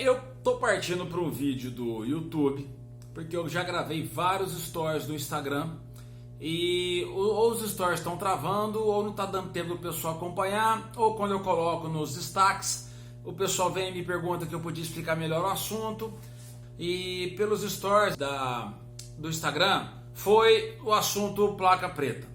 Eu tô partindo para um vídeo do YouTube, porque eu já gravei vários stories do Instagram e ou os stories estão travando, ou não tá dando tempo do pessoal acompanhar, ou quando eu coloco nos destaques, o pessoal vem e me pergunta que eu podia explicar melhor o assunto. E pelos stories do Instagram foi o assunto placa preta.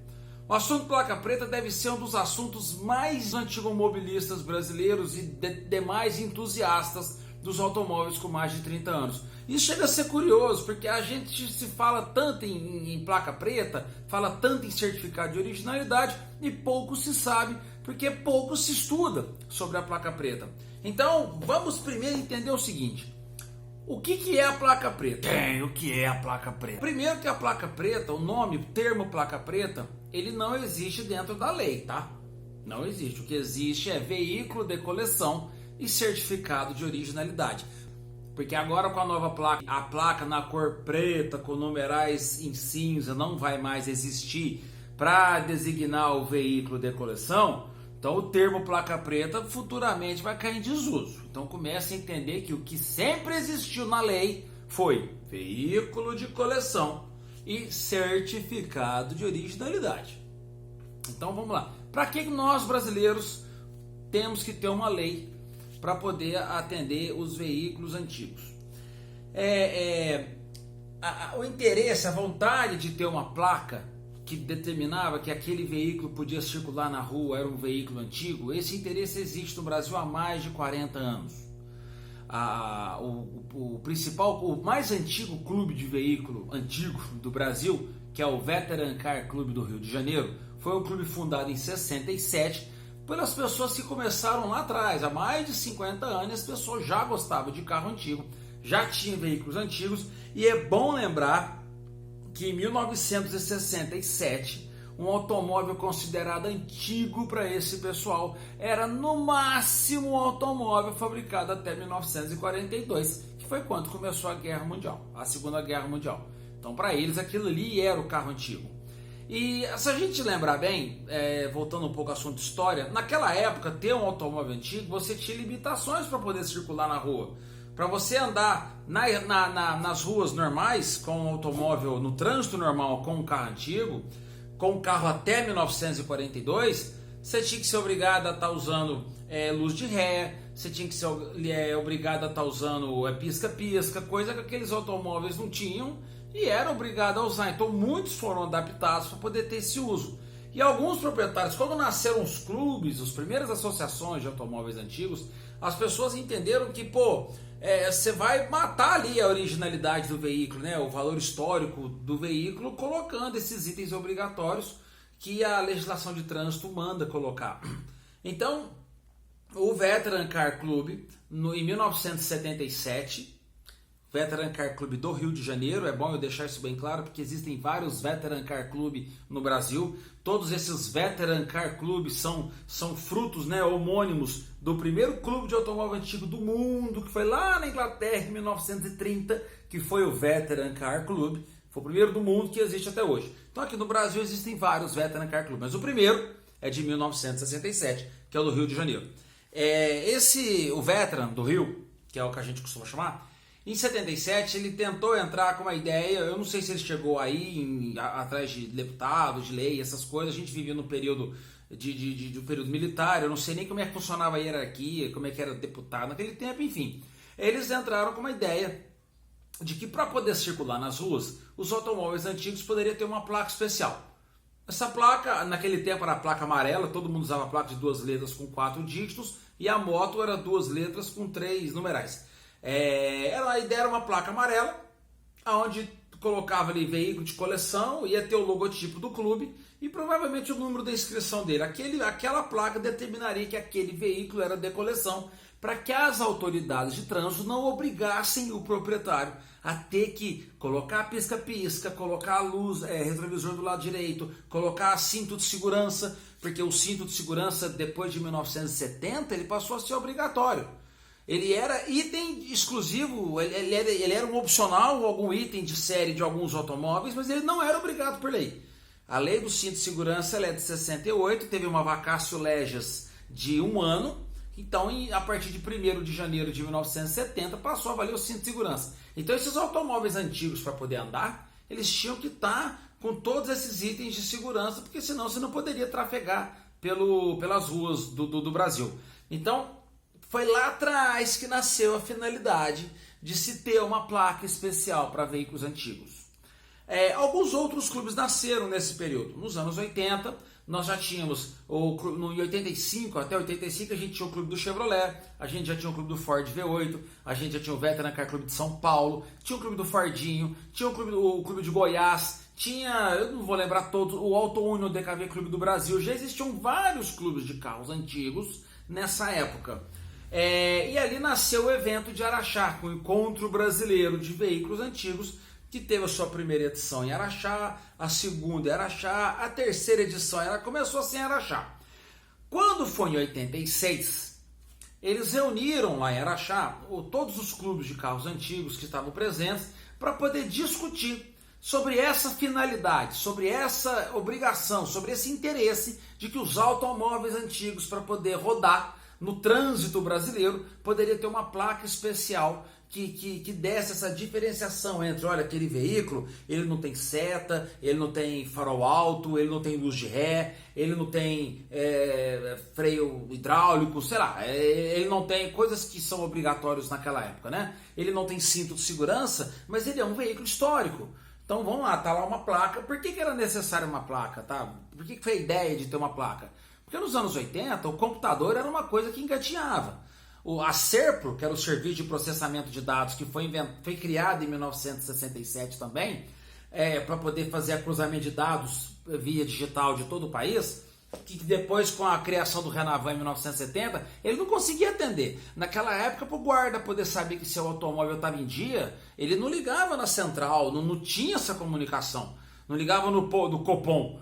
O assunto placa preta deve ser um dos assuntos mais antigomobilistas brasileiros e demais entusiastas dos automóveis com mais de 30 anos. Isso chega a ser curioso, porque a gente se fala tanto em placa preta, fala tanto em certificado de originalidade e pouco se sabe, porque pouco se estuda sobre a placa preta. Então vamos primeiro entender o seguinte: o que é a placa preta? O que é a placa preta? Primeiro que a placa preta, o termo placa preta, ele não existe dentro da lei, tá? Não existe. O que existe é veículo de coleção e certificado de originalidade. Porque agora com a nova placa, a placa na cor preta com numerais em cinza não vai mais existir para designar o veículo de coleção. Então o termo placa preta futuramente vai cair em desuso. Então comece a entender que o que sempre existiu na lei foi veículo de coleção e certificado de originalidade. Então vamos lá. Para que nós brasileiros temos que ter uma lei para poder atender os veículos antigos? O interesse, a vontade de ter uma placa que determinava que aquele veículo podia circular na rua era um veículo antigo, esse interesse existe no Brasil há mais de 40 anos. O mais antigo clube de veículo antigo do Brasil, que é o Veteran Car Club do Rio de Janeiro, foi um clube fundado em 67 pelas pessoas que começaram lá atrás, há mais de 50 anos. As pessoas já gostavam de carro antigo, já tinham veículos antigos, e é bom lembrar que em 1967, um automóvel considerado antigo para esse pessoal era no máximo um automóvel fabricado até 1942, que foi quando começou a Guerra Mundial, a Segunda Guerra Mundial. Então para eles aquilo ali era o carro antigo. E se a gente lembrar bem, voltando um pouco ao assunto história, naquela época ter um automóvel antigo, você tinha limitações para poder circular na rua. Para você andar nas ruas normais com um automóvel, no trânsito normal com um carro antigo, com um carro até 1942, você tinha que ser obrigado a estar usando luz de ré, você tinha que ser obrigado a estar usando pisca-pisca, coisa que aqueles automóveis não tinham e era obrigado a usar. Então muitos foram adaptados para poder ter esse uso. E alguns proprietários, quando nasceram os clubes, as primeiras associações de automóveis antigos, as pessoas entenderam que, você vai matar ali a originalidade do veículo, né? O valor histórico do veículo, colocando esses itens obrigatórios que a legislação de trânsito manda colocar. Então, o Veteran Car Club, em 1977, Veteran Car Club do Rio de Janeiro, é bom eu deixar isso bem claro, porque existem vários Veteran Car Club no Brasil. Todos esses Veteran Car Club são frutos, né, homônimos do primeiro clube de automóvel antigo do mundo, que foi lá na Inglaterra em 1930, que foi o Veteran Car Club. Foi o primeiro do mundo que existe até hoje. Então aqui no Brasil existem vários Veteran Car Club, mas o primeiro é de 1967, que é o do Rio de Janeiro. O Veteran do Rio, que é o que a gente costuma chamar, em 77 ele tentou entrar com uma ideia, eu não sei se ele chegou aí atrás de deputados, de lei, essas coisas. A gente vivia no período do período militar, eu não sei nem como é que funcionava a hierarquia, como é que era deputado naquele tempo, enfim. Eles entraram com uma ideia de que para poder circular nas ruas, os automóveis antigos poderiam ter uma placa especial. Essa placa, naquele tempo era a placa amarela, todo mundo usava a placa de 2 letras com 4 dígitos, e a moto era 2 letras com 3 numerais. A ideia era uma placa amarela, onde colocava ali veículo de coleção, ia ter o logotipo do clube e provavelmente o número da inscrição dele. Aquela placa determinaria que aquele veículo era de coleção, para que as autoridades de trânsito não obrigassem o proprietário a ter que colocar pisca-pisca, colocar a luz, retrovisor do lado direito, colocar cinto de segurança, porque o cinto de segurança depois de 1970 ele passou a ser obrigatório. Ele era item exclusivo, ele era um opcional, algum item de série de alguns automóveis, mas ele não era obrigado por lei. A lei do cinto de segurança ela é de 68, teve uma vacatio legis de 1 ano, Então, a partir de 1º de janeiro de 1970, passou a valer o cinto de segurança. Então, esses automóveis antigos, para poder andar, eles tinham que estar com todos esses itens de segurança, porque senão você não poderia trafegar pelas ruas do Brasil. Então, foi lá atrás que nasceu a finalidade de se ter uma placa especial para veículos antigos. Alguns outros clubes nasceram nesse período. Nos anos 80, nós já tínhamos, em 85, até 85, a gente tinha o clube do Chevrolet, a gente já tinha o clube do Ford V8, a gente já tinha o Veteran Car Clube de São Paulo, tinha o clube do Fordinho, tinha o clube de Goiás, tinha, eu não vou lembrar todos, o Auto Uno DKV Clube do Brasil. Já existiam vários clubes de carros antigos nessa época. E ali nasceu o evento de Araxá, com o Encontro Brasileiro de Veículos Antigos, que teve a sua primeira edição em Araxá, a segunda em Araxá, a terceira edição ela começou assim em Araxá. Quando foi em 86, eles reuniram lá em Araxá todos os clubes de carros antigos que estavam presentes para poder discutir sobre essa finalidade, sobre essa obrigação, sobre esse interesse de que os automóveis antigos, para poder rodar no trânsito brasileiro, poderia ter uma placa especial que desse essa diferenciação entre, olha, aquele veículo, ele não tem seta, ele não tem farol alto, ele não tem luz de ré, ele não tem freio hidráulico, sei lá, ele não tem coisas que são obrigatórias naquela época, né? Ele não tem cinto de segurança, mas ele é um veículo histórico. Então vamos lá, tá lá uma placa. Por que era necessária uma placa, tá? Por que foi a ideia de ter uma placa? Porque nos anos 80 o computador era uma coisa que engatinhava. A SERPRO, que era o Serviço de Processamento de Dados, que foi criado em 1967 também, para poder fazer cruzamento de dados via digital de todo o país, que depois, com a criação do Renavan em 1970, ele não conseguia atender. Naquela época, para o guarda poder saber que seu automóvel estava em dia, ele não ligava na central, não tinha essa comunicação. Não ligava no Copom,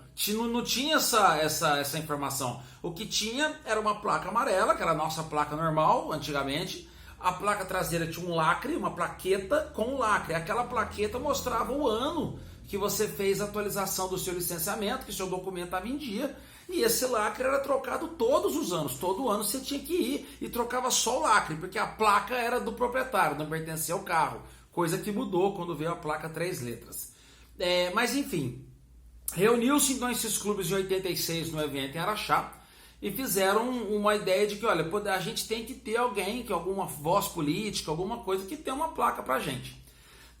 não tinha essa informação. O que tinha era uma placa amarela, que era a nossa placa normal, antigamente. A placa traseira tinha um lacre, uma plaqueta com um lacre. Aquela plaqueta mostrava o ano que você fez a atualização do seu licenciamento, que seu documento estava em dia. E esse lacre era trocado todos os anos. Todo ano você tinha que ir e trocava só o lacre, porque a placa era do proprietário, não pertencia ao carro. Coisa que mudou quando veio a placa 3 letras. Mas enfim, reuniu-se então esses clubes em 86 no evento em Araxá e fizeram uma ideia de que, olha, a gente tem que ter alguém, que alguma voz política, alguma coisa que tenha uma placa pra gente.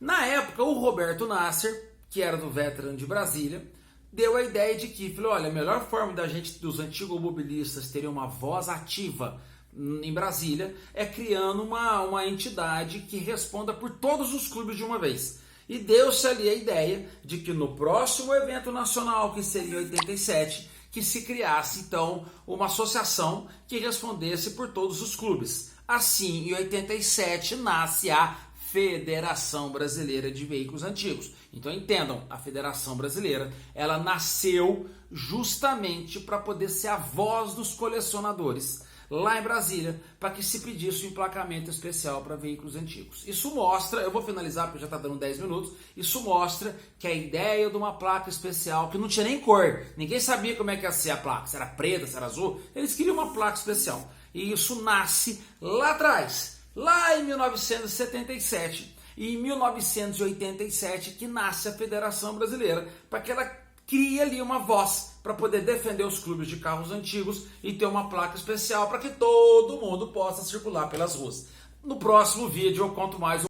Na época, o Roberto Nasser, que era do Veteran de Brasília, deu a ideia de que, falou, olha, a melhor forma dos antigos automobilistas terem uma voz ativa em Brasília é criando uma entidade que responda por todos os clubes de uma vez. E deu-se ali a ideia de que no próximo evento nacional, que seria em 87, que se criasse então uma associação que respondesse por todos os clubes. Assim, em 87, nasce a Federação Brasileira de Veículos Antigos. Então entendam, a Federação Brasileira, ela nasceu justamente para poder ser a voz dos colecionadores lá em Brasília, para que se pedisse um emplacamento especial para veículos antigos. Isso mostra, eu vou finalizar porque já está dando 10 minutos, isso mostra que a ideia de uma placa especial, que não tinha nem cor, ninguém sabia como é que ia ser a placa, se era preta, se era azul, eles queriam uma placa especial. E isso nasce lá atrás, lá em 1977, e em 1987 que nasce a Federação Brasileira, para que ela crie ali uma voz para poder defender os clubes de carros antigos e ter uma placa especial para que todo mundo possa circular pelas ruas. No próximo vídeo eu conto mais